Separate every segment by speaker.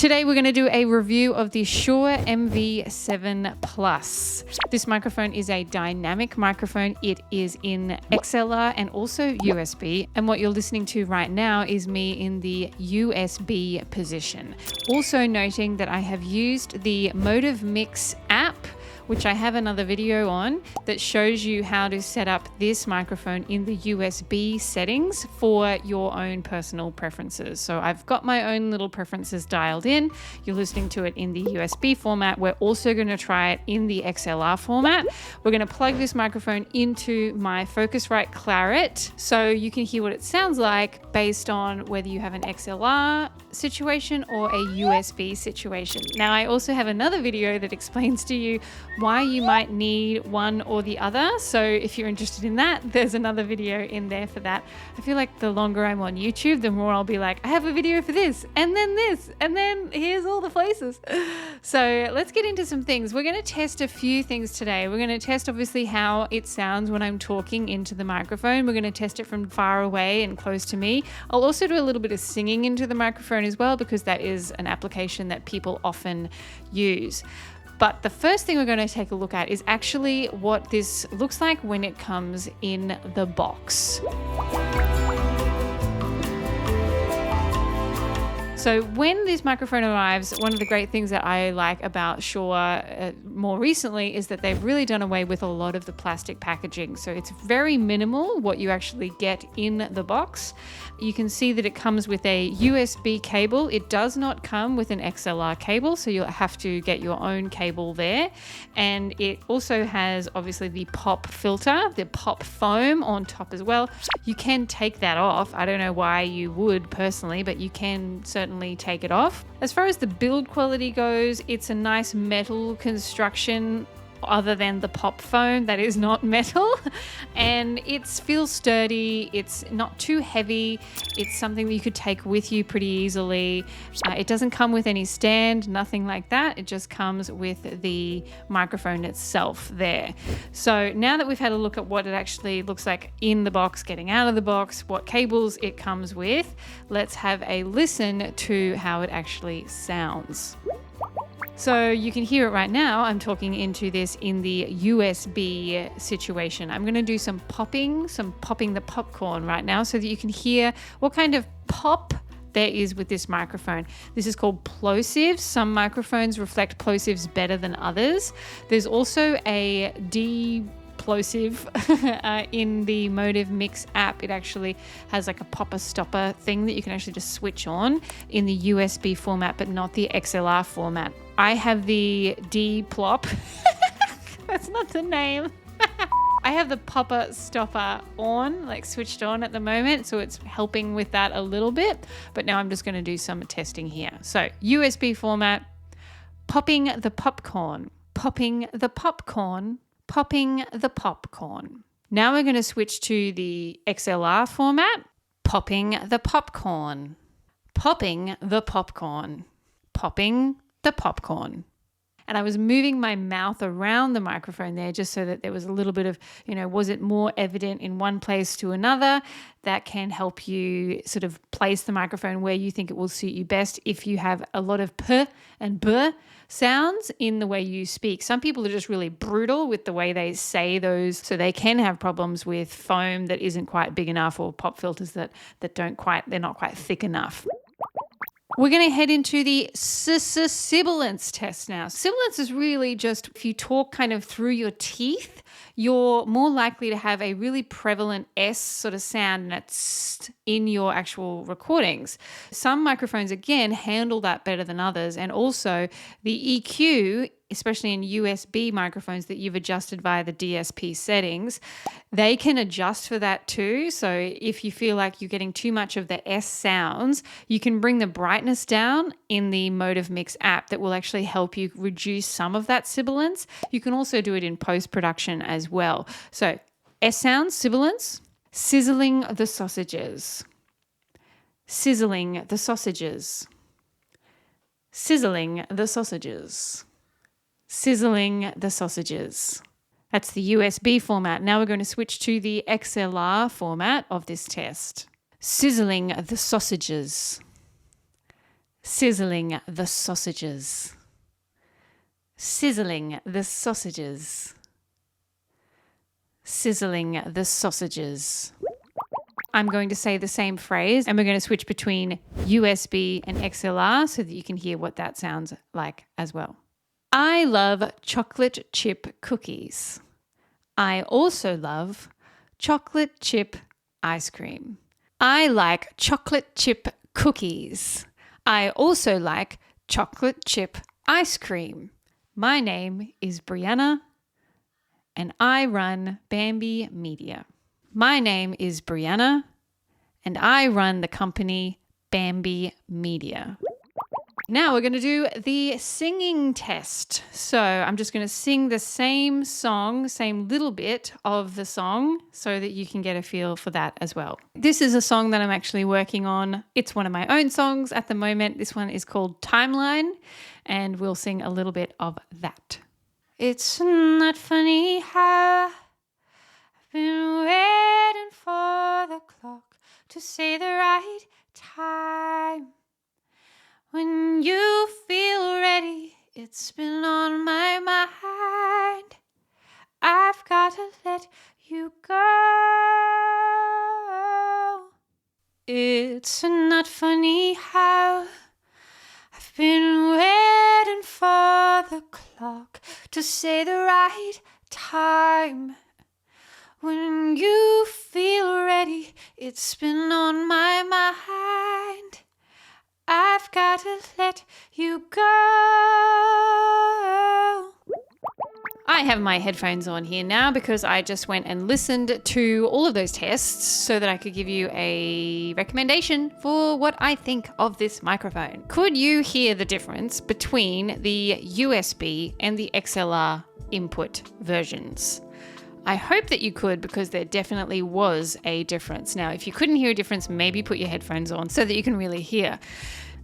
Speaker 1: Today we're going to do a review of the Shure MV7 Plus. This microphone is a dynamic microphone. It is in XLR and also USB. And what you're listening to right now is me in the USB position. Also noting that I have used the Motive Mix app, which I have another video on, that shows you how to set up this microphone in the USB settings for your own personal preferences. So I've got my own little preferences dialed in. You're listening to it in the USB format. We're also going to try it in the XLR format. We're going to plug this microphone into my Focusrite Clarett so you can hear what it sounds like based on whether you have an XLR situation or a USB situation. Now, I also have another video that explains to you why you might need one or the other. So if you're interested in that, there's another video in there for that. I feel like the longer I'm on YouTube, the more I'll be like, I have a video for this, and then here's all the places. So let's get into some things. We're going to test a few things today. We're going to test obviously how it sounds when I'm talking into the microphone. We're going to test it from far away and close to me. I'll also do a little bit of singing into the microphone as well, because that is an application that people often use. But the first thing we're going to take a look at is actually what this looks like when it comes in the box. So when this microphone arrives, one of the great things that I like about Shure more recently is that they've really done away with a lot of the plastic packaging. So it's very minimal what you actually get in the box. You can see that it comes with a USB cable. It does not come with an XLR cable, so you'll have to get your own cable there. And it also has obviously the pop filter, the pop foam on top as well. You can take that off. I don't know why you would personally, but you can certainly take it off. As far as the build quality goes, it's a nice metal construction other than the pop foam that is not metal, and it feels sturdy. It's not too heavy. It's something that you could take with you pretty easily. It doesn't come with any stand, nothing like that. It just comes with the microphone itself there. So now that we've had a look at what it actually looks like in the box, getting out of the box, what cables it comes with, let's have a listen to how it actually sounds. So you can hear it right now. I'm talking into this in the USB situation. I'm going to do some popping the popcorn right now so that you can hear what kind of pop there is with this microphone. This is called Plosive. Some microphones reflect plosives better than others. There's also a Plosive in the Motive Mix app. It actually has like a popper stopper thing that you can actually just switch on in the USB format, but not the XLR format. I have the D-Plop. That's not the name. I have the popper stopper on, like switched on at the moment, so it's helping with that a little bit. But now I'm just going to do some testing here. So USB format, popping the popcorn, popping the popcorn, popping the popcorn. Now we're going to switch to the XLR format, popping the popcorn, popping the popcorn, popping the popcorn. And I was moving my mouth around the microphone there just so that there was a little bit of, was it more evident in one place to another? That can help you sort of place the microphone where you think it will suit you best if you have a lot of p and b sounds in the way you speak. Some people are just really brutal with the way they say those, so they can have problems with foam that isn't quite big enough or pop filters that they're not quite thick enough. We're going to head into the Sibilance test now. Sibilance is really just if you talk kind of through your teeth, you're more likely to have a really prevalent S sort of sound that's in your actual recordings. Some microphones, again, handle that better than others. And also the EQ, especially in USB microphones that you've adjusted via the DSP settings, they can adjust for that too. So if you feel like you're getting too much of the S sounds, you can bring the brightness down in the Motive Mix app. That will actually help you reduce some of that sibilance. You can also do it in post-production as well. So S sounds, sibilance, sizzling the sausages, sizzling the sausages, sizzling the sausages, sizzling the sausages. That's the USB format. Now we're going to switch to the XLR format of this test. Sizzling the sausages. Sizzling the sausages. Sizzling the sausages. Sizzling the sausages. I'm going to say the same phrase and we're going to switch between USB and XLR so that you can hear what that sounds like as well. I love chocolate chip cookies. I also love chocolate chip ice cream. I like chocolate chip cookies. I also like chocolate chip ice cream. My name is Brianna and I run Bamby Media. My name is Brianna and I run the company Bamby Media. Now we're going to do the singing test. So I'm just going to sing the same song, same little bit of the song so that you can get a feel for that as well. This is a song that I'm actually working on. It's one of my own songs at the moment. This one is called Timeline and we'll sing a little bit of that. It's not funny how I've been waiting for the clock to say the right time. When you feel ready, it's been on my mind. I've got to let you go. It's not funny how I've been waiting for the clock to say the right time. When you feel ready, it's been on my mind. I've got to let you go. I have my headphones on here now because I just went and listened to all of those tests so that I could give you a recommendation for what I think of this microphone. Could you hear the difference between the USB and the XLR input versions? I hope that you could because there definitely was a difference. Now, if you couldn't hear a difference, maybe put your headphones on so that you can really hear.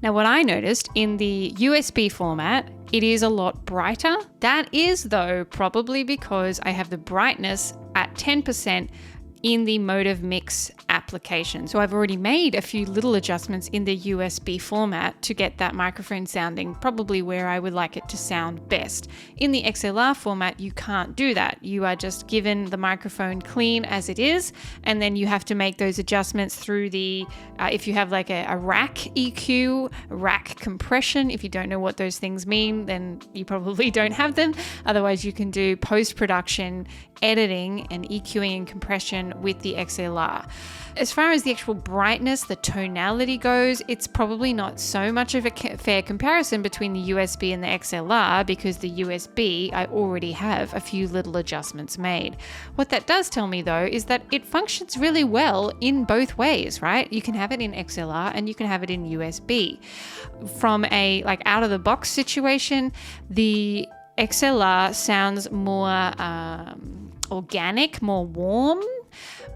Speaker 1: Now, what I noticed in the USB format, it is a lot brighter. That is, though, probably because I have the brightness at 10% in the mode of mix application. So I've already made a few little adjustments in the USB format to get that microphone sounding probably where I would like it to sound best. In the XLR format, you can't do that. You are just given the microphone clean as it is, and then you have to make those adjustments through the, if you have like a rack EQ, rack compression. If you don't know what those things mean, then you probably don't have them. Otherwise, you can do post-production editing and EQing and compression with the XLR. As far as the actual brightness, the tonality goes, it's probably not so much of a fair comparison between the USB and the XLR because the USB, I already have a few little adjustments made. What that does tell me though is that it functions really well in both ways, right? You can have it in XLR and you can have it in USB. From a like out of the box situation, the XLR sounds more organic, more warm,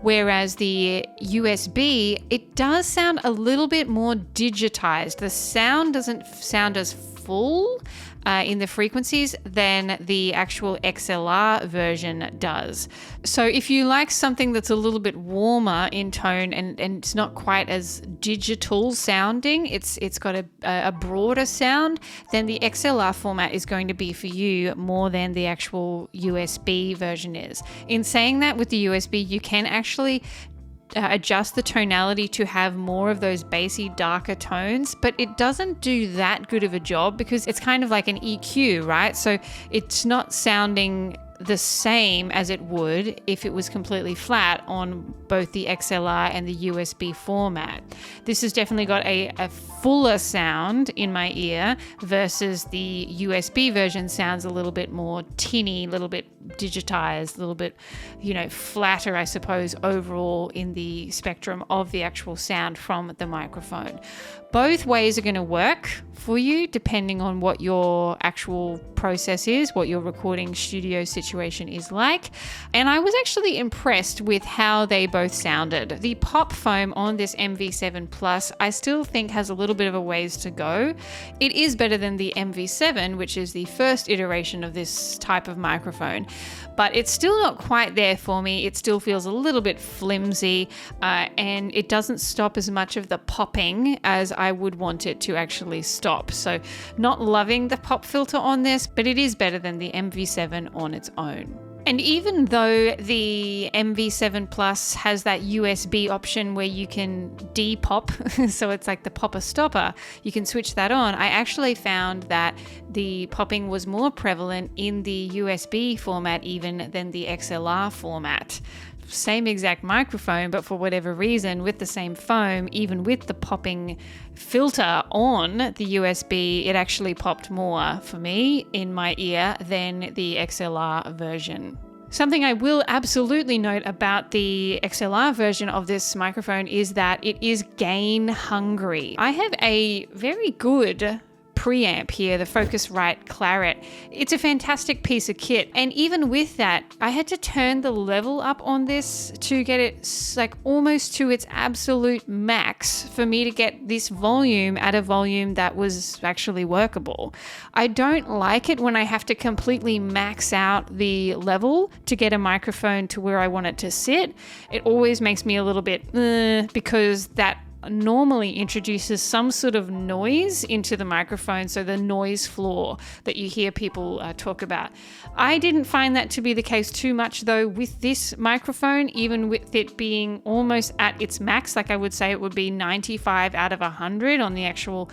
Speaker 1: whereas the USB, it does sound a little bit more digitized. The sound doesn't sound as full in the frequencies than the actual XLR version does. So if you like something that's a little bit warmer in tone and it's not quite as digital sounding, it's got a broader sound, then the XLR format is going to be for you more than the actual USB version is. In saying that, with the USB, you can actually adjust the tonality to have more of those bassy, darker tones, but it doesn't do that good of a job because it's kind of like an EQ, right? So it's not sounding the same as it would if it was completely flat on both the XLR and the USB format. This has definitely got a fuller sound in my ear versus the USB version sounds a little bit more tinny, a little bit digitized, a little bit, flatter, I suppose, overall in the spectrum of the actual sound from the microphone. Both ways are going to work for you depending on what your actual process is, what your recording studio situation is like. And I was actually impressed with how they both sounded. The pop foam on this MV7 Plus, I still think has a little bit of a ways to go. It is better than the MV7, which is the first iteration of this type of microphone, but it's still not quite there for me. It still feels a little bit flimsy, and it doesn't stop as much of the popping as I would want it to actually stop. So not loving the pop filter on this, but it is better than the MV7 on its own. And even though the MV7 Plus has that USB option where you can de-pop, so it's like the popper stopper, you can switch that on, I actually found that the popping was more prevalent in the USB format even than the XLR format. Same exact microphone, but for whatever reason, with the same foam, even with the popping filter on the USB, it actually popped more for me in my ear than the XLR version. Something I will absolutely note about the XLR version of this microphone is that it is gain hungry. I have a very good preamp here, the Focusrite Clarett. It's a fantastic piece of kit, and even with that, I had to turn the level up on this to get it like almost to its absolute max for me to get this volume at a volume that was actually workable. I don't like it when I have to completely max out the level to get a microphone to where I want it to sit. It always makes me a little bit because that normally introduces some sort of noise into the microphone, so the noise floor that you hear people talk about. I didn't find that to be the case too much though with this microphone, even with it being almost at its max. Like I would say it would be 95 out of 100 on the actual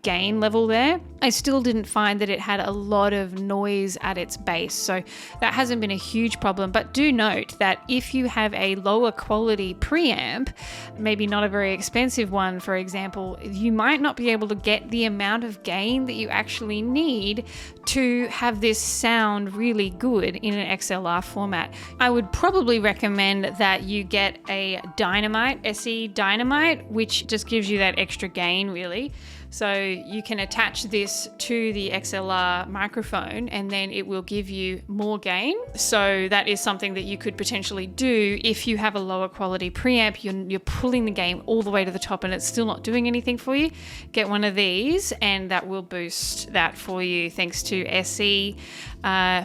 Speaker 1: gain level there. I still didn't find that it had a lot of noise at its base, so that hasn't been a huge problem. But do note that if you have a lower quality preamp, maybe not a very expensive one, for example, you might not be able to get the amount of gain that you actually need to have this sound really good in an XLR format. I would probably recommend that you get a Dynamite, SE Dynamite, which just gives you that extra gain really. So you can attach this to the XLR microphone and then it will give you more gain. So that is something that you could potentially do if you have a lower quality preamp, you're pulling the gain all the way to the top and it's still not doing anything for you. Get one of these and that will boost that for you. Thanks to SE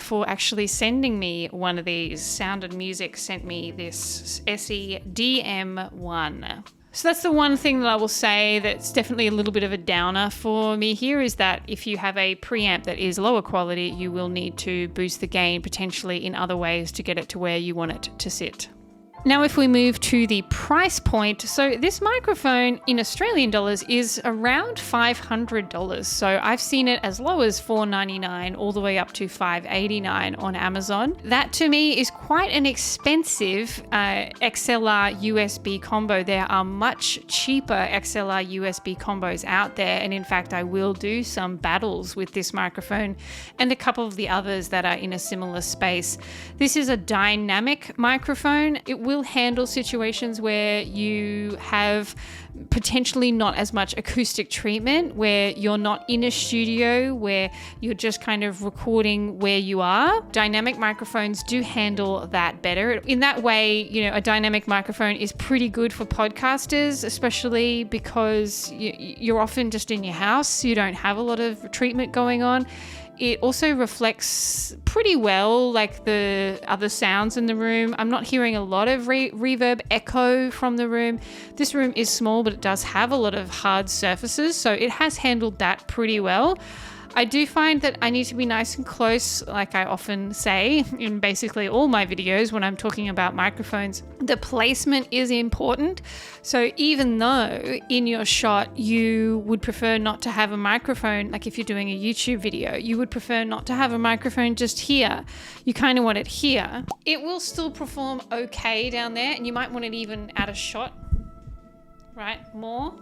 Speaker 1: for actually sending me one of these. Sound and Music sent me this SE DM1. So that's the one thing that I will say that's definitely a little bit of a downer for me here, is that if you have a preamp that is lower quality, you will need to boost the gain potentially in other ways to get it to where you want it to sit. Now, if we move to the price point, so this microphone in Australian dollars is around $500. So I've seen it as low as $499 all the way up to $589 on Amazon. That to me is quite an expensive XLR USB combo. There are much cheaper XLR USB combos out there. And in fact, I will do some battles with this microphone and a couple of the others that are in a similar space. This is a dynamic microphone. It will handle situations where you have potentially not as much acoustic treatment, where you're not in a studio, where you're just kind of recording where you are. Dynamic microphones do handle that better. In that way, you know, a dynamic microphone is pretty good for podcasters, especially because you're often just in your house. You don't have a lot of treatment going on. It also reflects pretty well like the other sounds in the room. I'm not hearing a lot of reverb echo from the room. This room is small, but it does have a lot of hard surfaces, so it has handled that pretty well. I do find that I need to be nice and close, like I often say in basically all my videos when I'm talking about microphones. The placement is important. So even though in your shot you would prefer not to have a microphone, like if you're doing a YouTube video, you would prefer not to have a microphone just here. You kind of want it here. It will still perform okay down there, and you might want it even at a shot, right? More.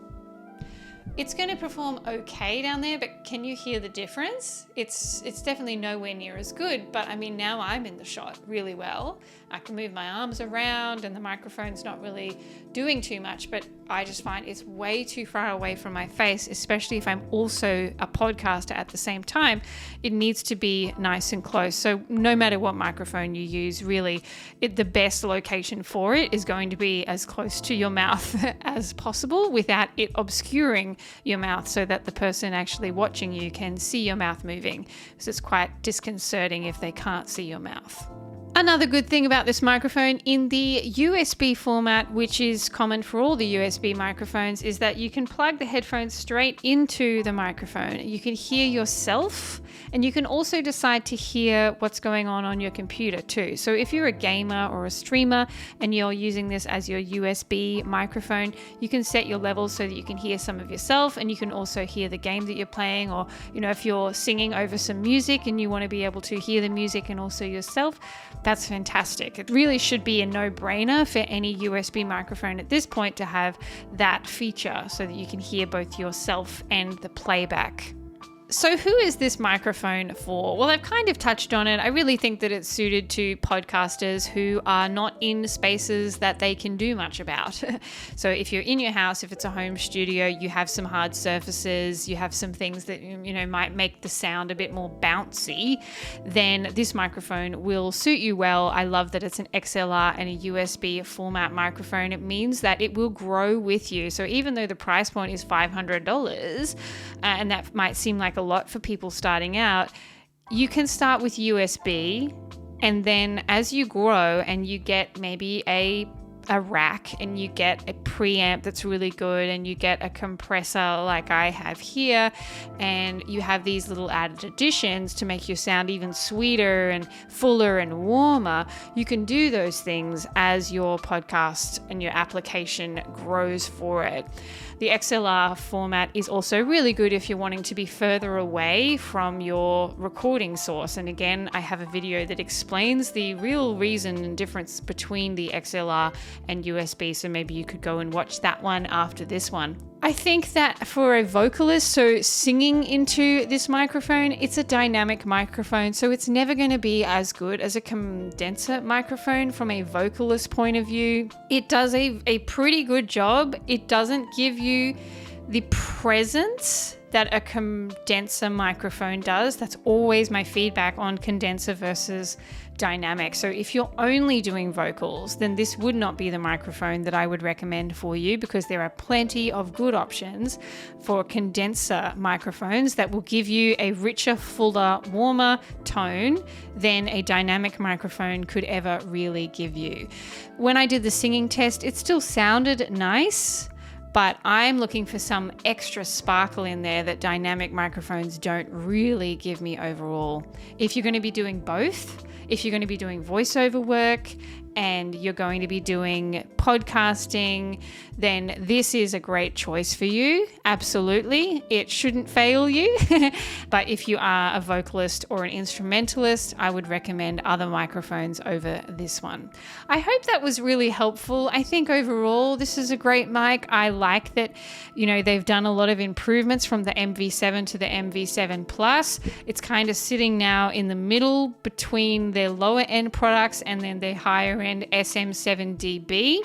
Speaker 1: It's going to perform okay down there, but can you hear the difference? It's definitely nowhere near as good, but I mean, now I'm in the shot really well. I can move my arms around and the microphone's not really doing too much, but I just find it's way too far away from my face, especially if I'm also a podcaster at the same time. It needs to be nice and close. So no matter what microphone you use, really, the best location for it is going to be as close to your mouth as possible without it obscuring your mouth, so that the person actually watching you can see your mouth moving. So it's quite disconcerting if they can't see your mouth. Another good thing about this microphone in the USB format, which is common for all the USB microphones, is that you can plug the headphones straight into the microphone. You can hear yourself, and you can also decide to hear what's going on your computer too. So if you're a gamer or a streamer and you're using this as your USB microphone, you can set your levels so that you can hear some of yourself, and you can also hear the game that you're playing, or if you're singing over some music and you want to be able to hear the music and also yourself. That's fantastic. It really should be a no-brainer for any USB microphone at this point to have that feature so that you can hear both yourself and the playback. So who is this microphone for? Well, I've kind of touched on it. I really think that it's suited to podcasters who are not in spaces that they can do much about. So if you're in your house, if it's a home studio, you have some hard surfaces, you have some things that might make the sound a bit more bouncy, then this microphone will suit you well. I love that it's an XLR and a USB format microphone. It means that it will grow with you. So even though the price point is $500, and that might seem like a lot for people starting out, you can start with USB, and then as you grow and you get maybe a rack and you get a preamp that's really good and you get a compressor like I have here, and you have these little added additions to make your sound even sweeter and fuller and warmer, you can do those things as your podcast and your application grows for it. The XLR format is also really good if you're wanting to be further away from your recording source. And again, I have a video that explains the real reason and difference between the XLR and USB, so maybe you could go and watch that one after this one. I think that for a vocalist, so singing into this microphone, it's a dynamic microphone, so it's never going to be as good as a condenser microphone from a vocalist point of view. It does a pretty good job. It doesn't give you the presence that a condenser microphone does. That's always my feedback on condenser versus dynamic. So if you're only doing vocals, then this would not be the microphone that I would recommend for you, because there are plenty of good options for condenser microphones that will give you a richer, fuller, warmer tone than a dynamic microphone could ever really give you. When I did the singing test, it still sounded nice, but I'm looking for some extra sparkle in there that dynamic microphones don't really give me overall. If you're going to be doing both, if you're going to be doing voiceover work and you're going to be doing podcasting, then this is a great choice for you. Absolutely. It shouldn't fail you. But if you are a vocalist or an instrumentalist, I would recommend other microphones over this one. I hope that was really helpful. I think overall, this is a great mic. I like that, they've done a lot of improvements from the MV7 to the MV7 Plus. It's kind of sitting now in the middle between their lower end products and then their higher end SM7DB.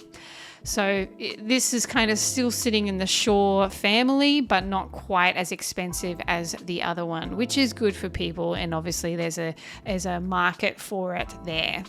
Speaker 1: So this is kind of still sitting in the Shure family, but not quite as expensive as the other one, which is good for people. And obviously there's a market for it there.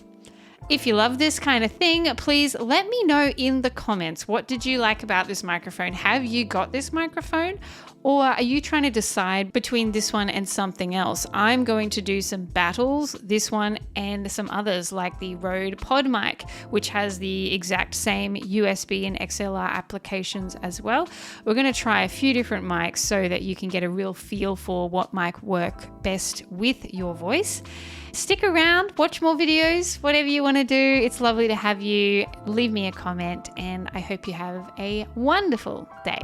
Speaker 1: If you love this kind of thing, please let me know in the comments. What did you like about this microphone? Have you got this microphone? Or are you trying to decide between this one and something else? I'm going to do some battles, this one and some others like the Rode PodMic, which has the exact same USB and XLR applications as well. We're going to try a few different mics so that you can get a real feel for what mic work best with your voice. Stick around, watch more videos, whatever you want to do. It's lovely to have you. Leave me a comment, and I hope you have a wonderful day.